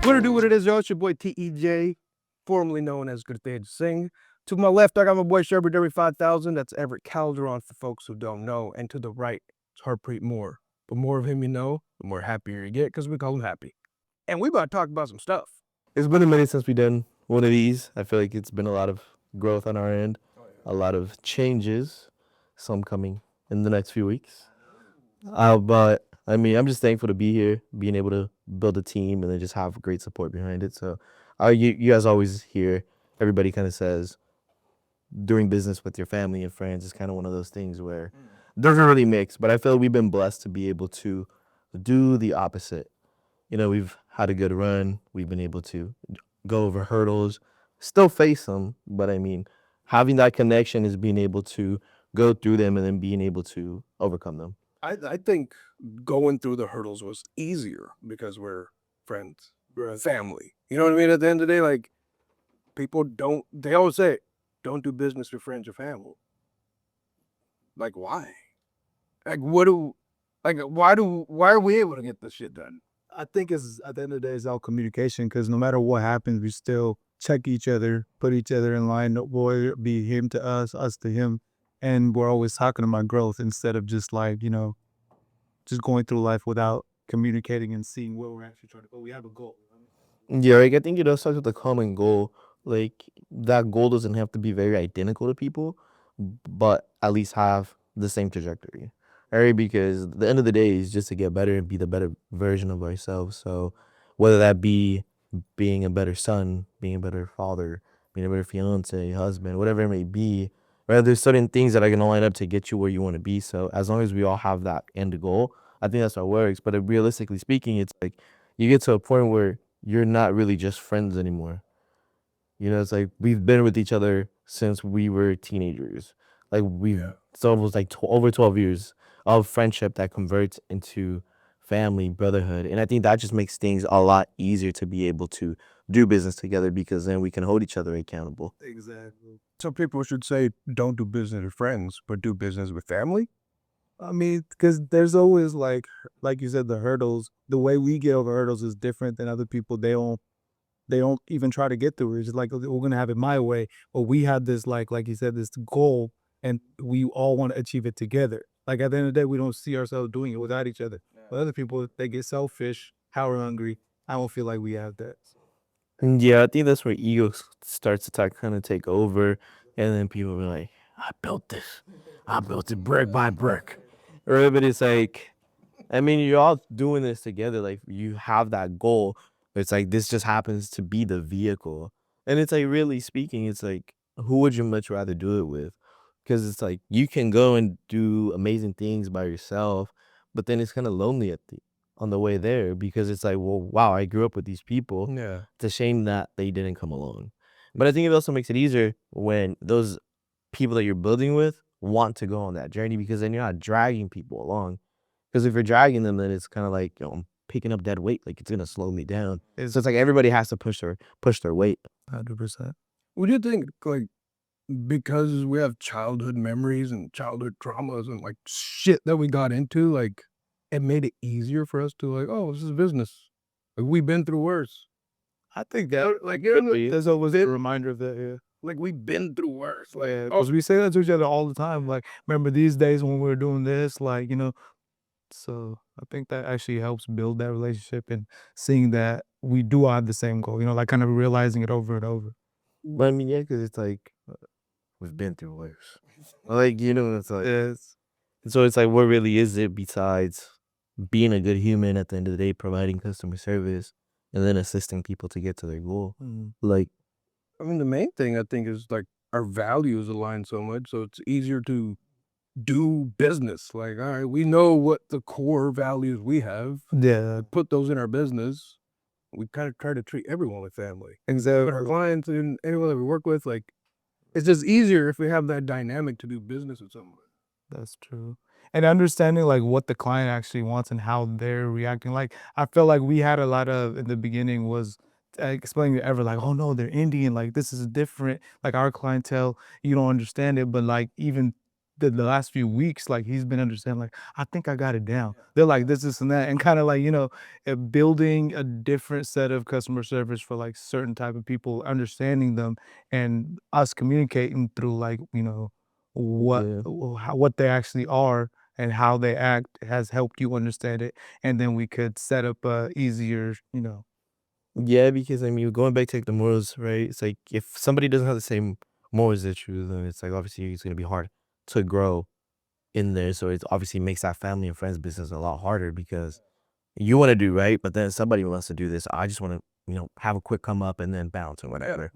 What it do, what it is, y'all? It's your boy TEJ, formerly known as Gurtej Singh. To my left, I got my boy Sherbert Derry 5000. That's Everett Calderon for folks who don't know. And to the right, it's Harpreet Moore. The more of him you know, the more happier you get, because we call him Happy. And we about to talk about some stuff. It's been a minute since we done one of these. I feel like it's been a lot of growth on our end, a lot of changes, some coming in the next few weeks. But I mean, I'm just thankful to be here, being able to build a team and then just have great support behind it. So, you guys always hear everybody kind of says doing business with your family and friends is kind of one of those things where doesn't really mix. But I feel we've been blessed to be able to do the opposite. We've had a good run. We've been able to go over hurdles, still face them, but I mean, having that connection is being able to go through them and then being able to overcome them. I think going through the hurdles was easier because we're friends, we're family. You know what I mean? At the end of the day, like, people don't, they always say, don't do business with friends or family. Like, why? Like, why are we able to get this shit done? I think it's at the end of the day, it's all communication because no matter what happens, we still check each other, put each other in line. Boy, be him to us to him, and we're always talking about growth instead of just like just going through life without communicating and seeing where we're actually trying to go. We have a goal. Yeah, like I think it all starts with a common goal. Like that goal doesn't have to be very identical to people, but at least have the same trajectory. Right? Because at the end of the day is just to get better and be the better version of ourselves. So whether that be being a better son, being a better father, being a better fiance, husband, whatever it may be, right? There's certain things that are gonna line up to get you where you want to be. So as long as we all have that end goal, I think that's what works. But realistically speaking, it's like you get to a point where you're not really just friends anymore. It's like we've been with each other since we were teenagers. Like it's almost like over 12 years of friendship that converts into family, brotherhood. And I think that just makes things a lot easier to be able to do business together because then we can hold each other accountable. Exactly. Some people should say, don't do business with friends, but do business with family. I mean, because there's always like you said, the hurdles. The way we get over hurdles is different than other people. They don't even try to get through it. It's just like we're gonna have it my way. But we had this like you said, this goal, and we all want to achieve it together. Like at the end of the day, we don't see ourselves doing it without each other. But other people, they get selfish, power hungry. I don't feel like we have that. And yeah, I think that's where ego starts to kind of take over. And then people are like, I built this. I built it brick by brick. Or but it's like, I mean, you're all doing this together. Like you have that goal. It's like this just happens to be the vehicle. And it's like really speaking, it's like who would you much rather do it with? Because it's like you can go and do amazing things by yourself, but then it's kind of lonely on the way there because it's like, well, wow, I grew up with these people. Yeah. It's a shame that they didn't come along. But I think it also makes it easier when those people that you're building with want to go on that journey because then you're not dragging people along. Because if you're dragging them, then it's kind of like, I'm picking up dead weight. Like it's gonna slow me down. So it's like everybody has to push their weight. 100%. Would you think, like, because we have childhood memories and childhood traumas and like shit that we got into, like, it made it easier for us to like, oh, this is business. Like, we've been through worse. I think that Like, there's always a reminder of that. Yeah. like we've been through worse. Like, oh, Because we say that to each other all the time. Like, remember these days when we were doing this? So I think that actually helps build that relationship and seeing that we do have the same goal. Like kind of realizing it over and over. But I mean, yeah, because it's like we've been through worse. It's like Yes. so it's like what really is it besides being a good human at the end of the day, providing customer service and then assisting people to get to their goal. Like I mean, the main thing I think is like our values align so much, so it's easier to do business. Like, all right, we know what the core values we have. Yeah. Put those in our business. We kind of try to treat everyone like family. But Exactly. our clients and anyone that we work with, like, it's just easier if we have that dynamic to do business with someone. That's true. And understanding like what the client actually wants and how they're reacting. Like I feel like we had a lot of in the beginning was explaining to ever like, oh no, they're Indian. Like this is different. Like our clientele, you don't understand it. But like even the last few weeks, like he's been understanding, like, I think I got it down. They're like this, and that, and kind of like, building a different set of customer service for like certain type of people, understanding them, and us communicating through like, what Yeah. what they actually are and how they act has helped you understand it, and then we could set up a easier, Yeah, because I mean, going back to like the morals, right? It's like if somebody doesn't have the same morals that you, then it's like obviously it's gonna be hard to grow in there. So it obviously makes that family and friends business a lot harder because you want to do right, but then somebody wants to do this. I just want to, have a quick come up and then bounce or whatever.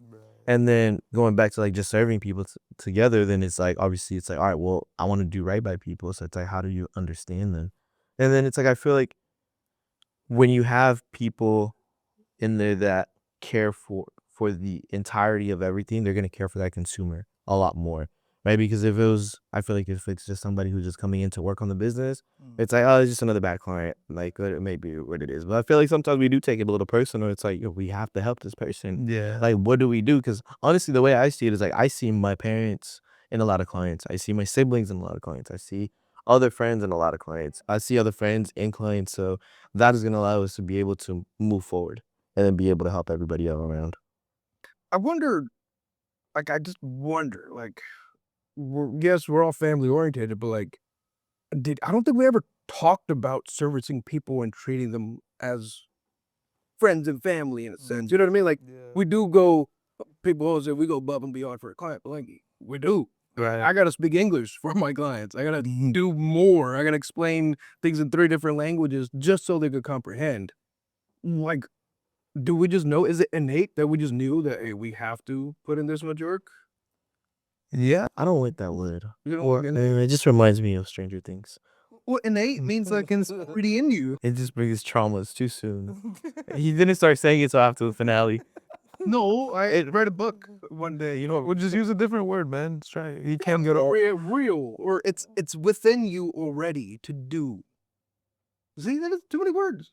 And then going back to like just serving people together, then it's like obviously it's like, all right, well, I want to do right by people. So it's like, how do you understand them? And then it's like I feel like when you have people in there that care for the entirety of everything, they're gonna care for that consumer a lot more, right? Because if it was, I feel like if it's just somebody who's just coming in to work on the business, it's like, oh, it's just another bad client. Like it may be what it is, but I feel like sometimes we do take it a little personal. It's like, yo, we have to help this person. Yeah. Like, what do we do? Because honestly, the way I see it is like I see my parents in a lot of clients. I see my siblings in a lot of clients. I see other friends in a lot of clients. I see other friends in clients. So that is gonna allow us to be able to move forward and then be able to help everybody else around. I wonder, like, I just wonder, like, yes, we're all family oriented, but like, I don't think we ever talked about servicing people and treating them as friends and family in a sense. You know what I mean? Like, we do go, people always say we go above and beyond for a client, but like, we do. Right. I gotta speak English for my clients. I gotta Mhm. do more. I gotta explain things in 3 different languages just so they could comprehend. Like, do we just know? Is it innate that we just knew that, hey, we have to put in this much work? Yeah. I don't like that word. You know, Or It just reminds me of Stranger Things. well, innate means like it's already in you. It just brings traumas too soon. He didn't start saying it till after the finale. No, I read a book one day. we'll just use a different word, man. Let's try it. You can't get all. real, or it's within you already to do. See, that is too many words.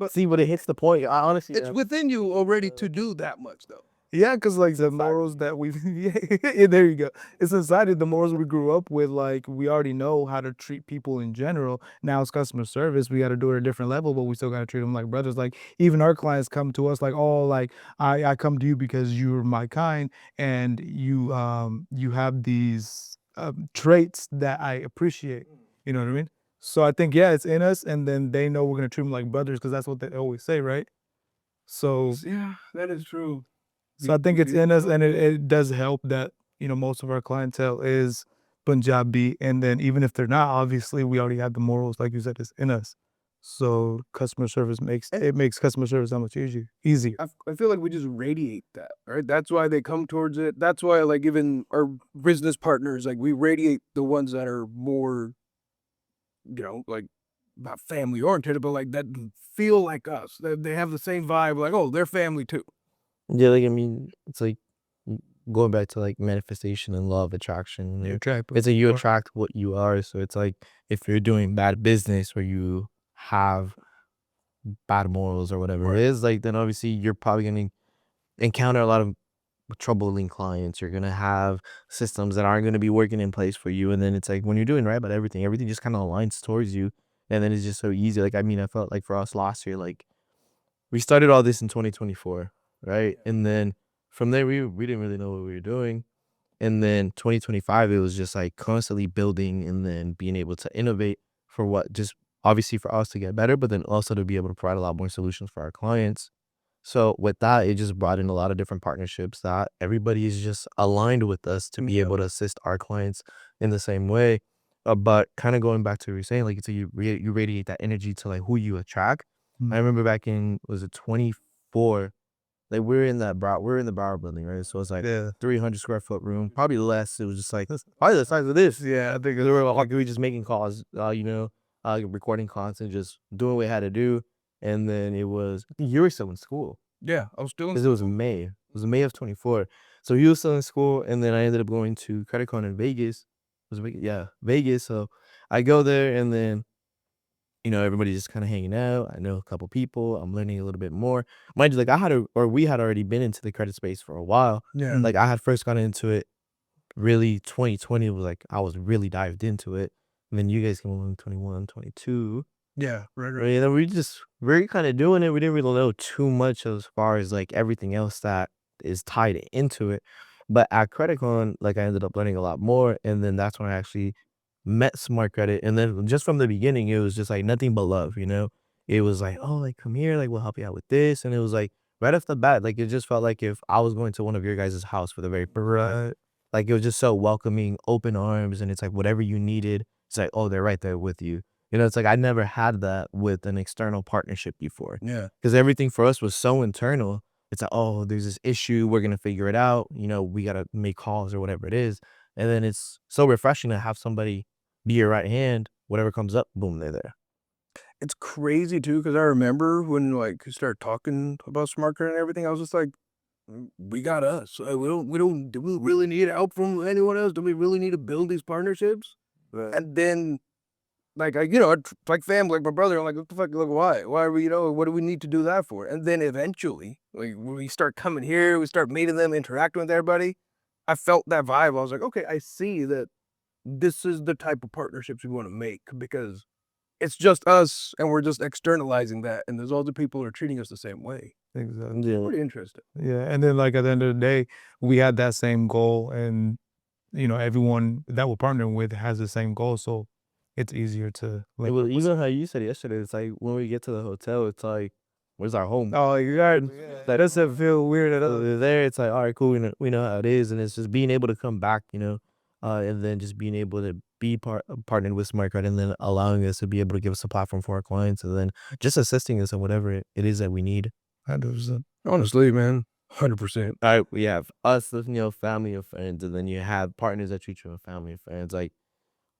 See, but it hits the point. I honestly, It's within you already to do that much, though. Yeah, because like the morals that we, yeah, there you go. It's inside the morals we grew up with. Like we already know how to treat people in general. Now it's customer service. We got to do it at a different level, but we still got to treat them like brothers. Like even our clients come to us like, oh, like I come to you because you're my kind, and you have these traits that I appreciate. You know what I mean? So I think yeah, it's in us, and then they know we're gonna treat them like brothers because that's what they always say, right? So Yeah, that is true. I think it's in us, and it does help that, most of our clientele is Punjabi, and then even if they're not, obviously, we already have the morals, like you said, it's in us. So customer service makes customer service that much easier. I feel like we just radiate that, right? That's why they come towards it. That's why, like, even our business partners, like, we radiate the ones that are more, like, not family oriented, but like that feel like us. They have the same vibe, like, oh, they're family too. yeah, like I mean, it's like going back to like manifestation and law of attraction. It's like you attract what you are. So it's like if you're doing bad business or you have bad morals or whatever it is, like then obviously you're probably gonna encounter a lot of troubling clients. You're gonna have systems that aren't gonna be working in place for you. And then it's like when you're doing right about everything just kind of aligns towards you. And then it's just so easy. Like I mean, I felt like for us last year, like we started all this in 2024, right? And then from there we didn't really know what we were doing. And then 2025, it was just like constantly building and then being able to innovate for what just obviously for us to get better, but then also to be able to provide a lot more solutions for our clients. So with that, it just brought in a lot of different partnerships that everybody is just aligned with us to be able to assist our clients in the same way. But kind of going back to what you're saying, like it's you radiate that energy to like who you attract. I remember back in was it 24, like we're in the Broward building, right? So it's like Yeah. 300 square foot room, probably less. It was just like probably the size of this. Yeah, I think We were like we were just making calls, recording content, just doing what we had to do. And then it was I think you were still in school Yeah, I was still in because it was May. It was May of 24. So he was still in school, and then I ended up going to CreditCon in Vegas. Was it Vegas? Yeah, Vegas. So I go there, and then everybody's just kind of hanging out. I know a couple people. I'm learning a little bit more. Mind you, like we had already been into the credit space for a while. Yeah. Like I had first gotten into it really 2020 was like I was really dived into it. And then you guys came along 21, 22. Yeah, right. Right. And then we're kind of doing it. We didn't really know too much as far as like everything else that is tied into it. But at CreditCon, like I ended up learning a lot more. And then that's when I actually met SmartCredit. And then just from the beginning, it was just like nothing but love, you know? It was like, oh, like come here, like we'll help you out with this. And it was like right off the bat, like it just felt like if I was going to one of your guys' house for the very first, like it was just so welcoming, open arms, and it's like whatever you needed, it's like, oh, they're right there with you. You know, it's like I never had that with an external partnership before. Yeah. Because everything for us was so internal. It's like, oh, there's this issue, we're gonna figure it out. You know, we gotta make calls or whatever it is. And then it's so refreshing to have somebody be your right hand. Whatever comes up, boom, they're there. It's crazy too, because I remember when like you started talking about smart credit and everything, I was just like, we got us. Do we really need help from anyone else? Do we really need to build these partnerships? And then like it's like family, like my brother, I'm like, what the fuck, like why are we, what do we need to do that for? And then eventually, like when we start coming here, we start meeting them, interacting with everybody. I felt that vibe. I was like, okay, I see that this is the type of partnerships we want to make because it's just us and we're just externalizing that, and there's other people who are treating us the same way. Exactly. Yeah. Pretty interesting. Yeah, and then like at the end of the day, we had that same goal, and everyone that we're partnering with has the same goal, so it's easier to link Well, up with. even how you said yesterday, it's like when we get to the hotel, it's like, where's our home? Oh, you got that doesn't feel weird at So all. they're there, it's like, all right, cool. We know how it is, and it's just being able to come back, and then just being able to be partnered with SmartCredit, and then allowing us to be able to give us a platform for our clients, and then just assisting us in whatever it is that we need. 100%. Honestly, man, 100%. All right, we have us, family and friends, and then you have partners that treat you as family and friends. Like,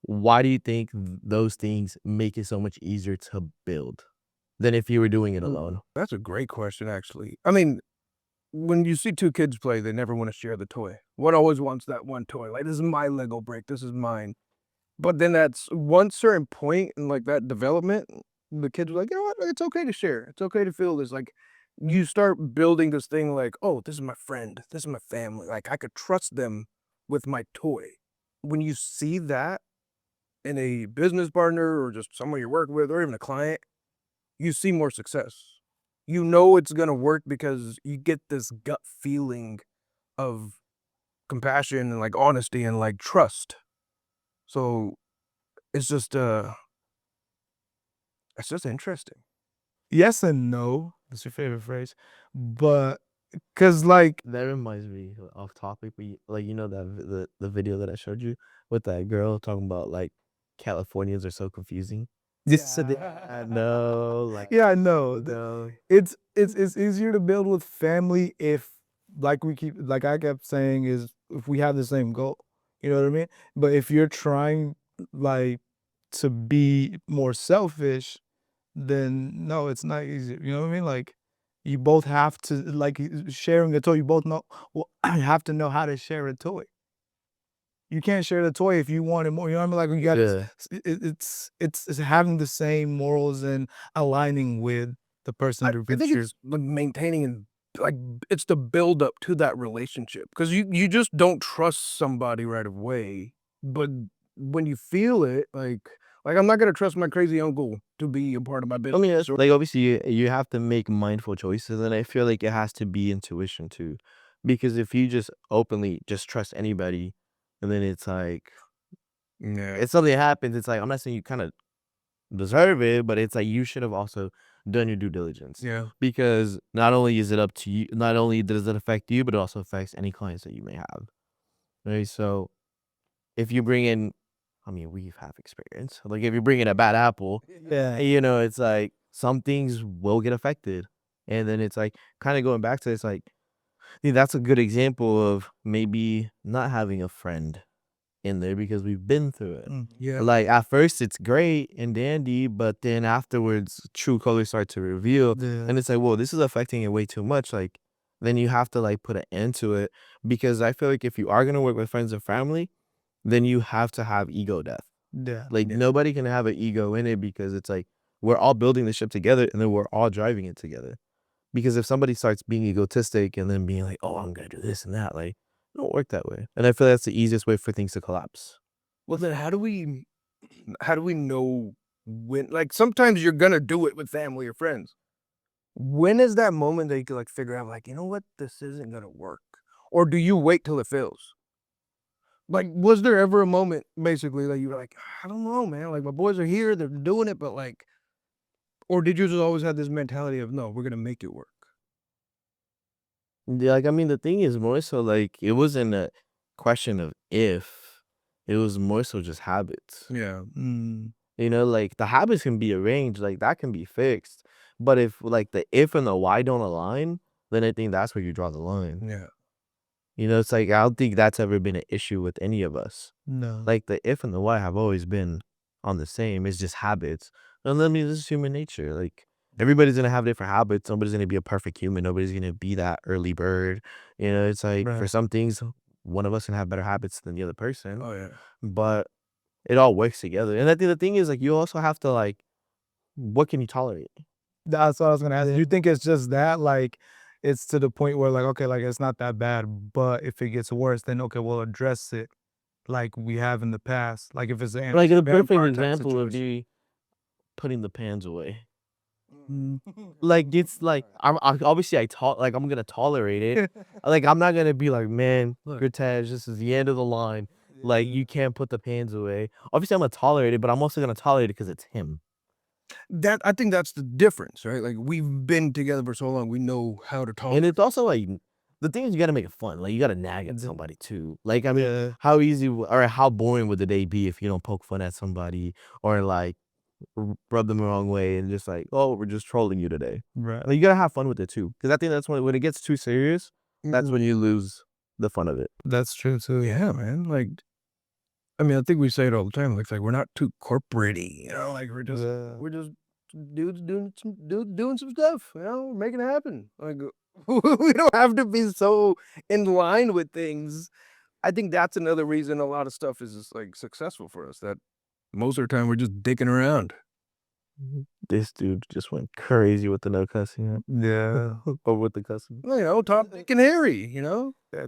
why do you think those things make it so much easier to build than if you were doing it alone? That's a great question, actually. I mean, when you see two kids play, they never want to share the toy. One always wants that one toy. Like, this is my Lego brick. This is mine. But then that's one certain point in like that development, the kids are like, you know what? It's okay to share. It's okay to feel this. Like, you start building this thing like, oh, this is my friend. This is my family. Like, I could trust them with my toy. When you see that in a business partner or just someone you work with or even a client, you see more success. You know it's gonna work because you get this gut feeling of compassion and like honesty and like trust. So it's just interesting. Yes and no. That's your favorite phrase, but because like That reminds me off topic, but like that the video that I showed you with that girl talking about like Californians are so confusing. this, I know, like yeah, I know. no, It's easier to build with family if like I kept saying is if we have the same goal. You know what I mean? But if you're trying like to be more selfish, then no, it's not easy. You know what I mean? Like you both have to sharing a toy. You both know have to know how to share a toy. You can't share the toy if you want it more. You know what I mean? Like you got yeah. it's having the same morals and aligning with the person I to think which you're. it's like maintaining and like it's the build up to that relationship because you just don't trust somebody right away, but when you feel it, like I'm not gonna trust my crazy uncle to be a part of my I business. mean, it's like obviously you have to make mindful choices, and I feel like it has to be intuition too, because if you just openly just trust anybody, and then it's like Yeah, if something happens, it's like I'm not saying you kind of deserve it, but it's like you should have also done your due diligence. yeah. Because not only is it up to you, not only does it affect you, but it also affects any clients that you may have. Right. So if you bring in, I mean, we've have experience. Like if you bring in a bad apple, Yeah. it's like some things will get affected. And then it's like kind of going back to it's like, I think that's a good example of maybe not having a friend in there because we've been through it. Yeah. Like at first it's great and dandy, but then afterwards true colors start to reveal. Yeah. And it's like, whoa, this is affecting it way too much. Like then you have to like put an end to it. Because I feel like if you are gonna work with friends and family, then you have to have ego death. Yeah. Like Yeah. nobody can have an ego in it because it's like we're all building the ship together and then we're all driving it together. Because if somebody starts being egotistic and then being like, oh, I'm gonna do this and that, like don't work that way. And I feel that's the easiest way for things to collapse. Well, then how do we know when? Like sometimes you're gonna do it with family or friends. When is that moment that you can like figure out, like, you know what, this isn't gonna work, or do you wait till it fails? Like, was there ever a moment, basically, that you were like, I don't know, man. Like my boys are here, they're doing it, but like, or did you just always have this mentality of no, we're gonna make it work? Yeah, like, I mean, the thing is more so like it wasn't a question of if, it was more so just habits. Yeah. You know, like the habits can be arranged, like that can be fixed. But if like the if and the why don't align, then I think that's where you draw the line. Yeah. You know, it's like I don't think that's ever been an issue with any of us. No. Like the if and the why have always been on the same. It's just habits. And I mean, this is human nature. Like everybody's gonna have different habits. Nobody's gonna be a perfect human. Nobody's gonna be that early bird. You know, it's like for Right. some things, one of us can have better habits than the other person. Oh yeah. But it all works together. And I think the thing is like you also have to like, what can you tolerate? That's what I was gonna ask. Do Yeah. you think it's just that, like, it's to the point where, like, okay, like, it's not that bad, but if it gets worse, then okay, we'll address it like we have in the past. Like, if it's an Like the Van perfect Bar type example would situation. be putting the pans away. Mm. Like it's like obviously I'm gonna tolerate it. Like I'm not gonna be like, man, Look. Grittaj, this is the end of the line. Like you can't put the pans away. Obviously I'm gonna tolerate it, but I'm also gonna tolerate it because it's him. That I think that's the difference, right? Like we've been together for so long, we know how to And tolerate. it's also like the thing is you gotta make it fun. Like you gotta nag at somebody too. Like I mean, Yeah. how easy or how boring would the day be if you don't poke fun at somebody or like rub them the wrong way and just like, oh, we're just trolling you today. Right. Like you gotta have fun with it too, because I think that's when it gets too serious, that's when you lose the fun of it. That's true too. Yeah, man. Like, I mean, I think we say it all the time. Like we're not too corporate-y, you know. Like we're just dudes doing some stuff, you know, making it happen. Like we don't have to be so in line with things. I think that's another reason a lot of stuff is just like successful for us. That most of the time we're just dicking around. This dude just went crazy with the no cussing. Yeah. Or with the cussing. You know, Tom, Dick, and Harry. You know, Yeah.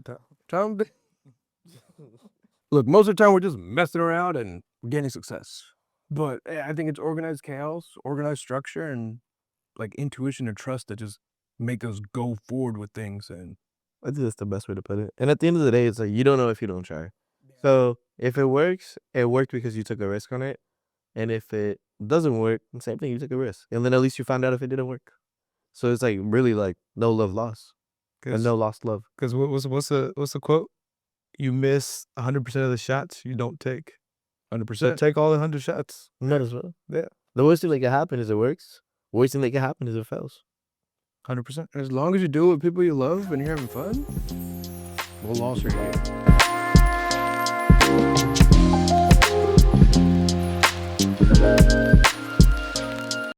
Tom. Dick. Look, most of the time we're just messing around and we're getting success. But I think it's organized chaos, organized structure, and like intuition and trust that just make us go forward with things. And I think that's the best way to put it. And at the end of the day, it's like you don't know if you don't try. So if it works, it worked because you took a risk on it. And if it doesn't work, same thing, you took a risk. And then at least you found out if it didn't work. So it's like really like no love lost. And no lost love. Because what's the quote? You miss 100% of the shots you don't take. 100%. So take all the 100 shots. Might as well. Yeah. The worst thing that can happen is it works. Worst thing that can happen is it fails. 100%. As long as you do it with people you love and you're having fun, we'll lost are here.